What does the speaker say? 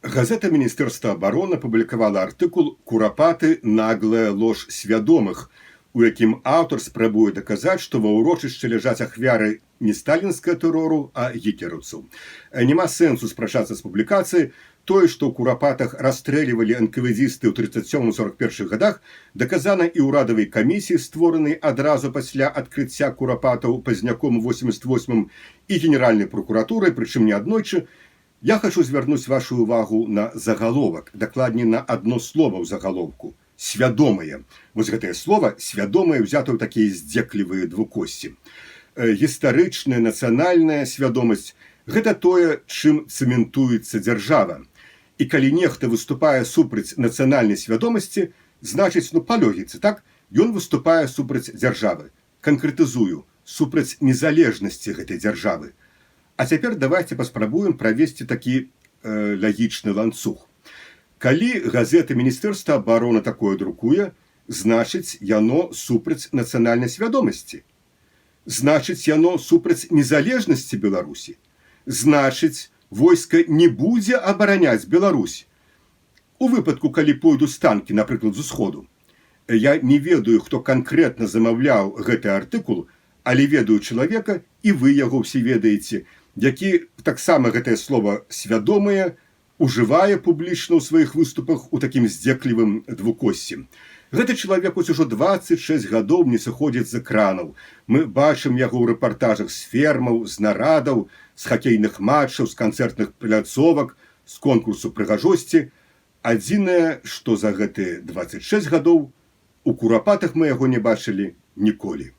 Газета Міністерства оборони апублікавала артыкул «Курапаты. Наглая ложь свядомых», у якім аўтар спрабуе даказаць, што ва ўрочышчы ляжаць ахвяры не сталінскага тэрору, а гітлераўцаў. Няма сэнсу спрачацца з публікацыяй. Тое, што ў курапатах расстрэльвалі энкавэдзісты ў 37-41 годах, даказана і ўрадавай камісіі, створанай адразу пасля адкрыцця курапатаў пазняком 88-м і генеральнай прокуратурай, прычым не аднойчы. Я хочу звярнуць вашу увагу на загаловак, дакладней на адно слова ў загаловку – свядомае. Вось гэтае слова свядомае ўзята ў такія здзеклівыя двукосці. Гістарычная, нацыянальная свядомасць – гэта тое, чым цэментуецца дзяржава. І калі нехта выступае супраць нацыянальнай свядомасці, значыць, па логіцы, так, ён выступае супраць дзяржавы. Канкрэтызую, супраць незалежнасці гэтай дзяржавы. А цяпер давайте паспрабуем правесці такі лагічны ланцуг. Калі газета Міністэрства обороны такое друкуе, значыць, яно супраць нацыянальнай свядомасці. Значыць, яно супраць незалежнасці Беларусі. Значыць, войска не будзе абараняць Беларусь. У выпадку, калі пойдуць танкі, напрыклад, з усходу. Я не ведаю, хто канкрэтна замаўляў гэты артыкул, але ведаю чалавека, і вы яго ўсе ведаеце, які таксама гэтае слова «свядомае» ужывае публічна ў сваіх выступах у такім здзеклівым двукосці. Гэты чалавек ужо 26 гадоў не сыходзіць з экранаў. Мы бачым яго ў рэпартажах з фермаў, з нарадаў, з хакейных матчаў, з канцэртных пляцовак, з конкурсу прыгажосці. Адзінае, што за гэтыя 26 гадоў у курапатах мы яго не бачылі ніколі.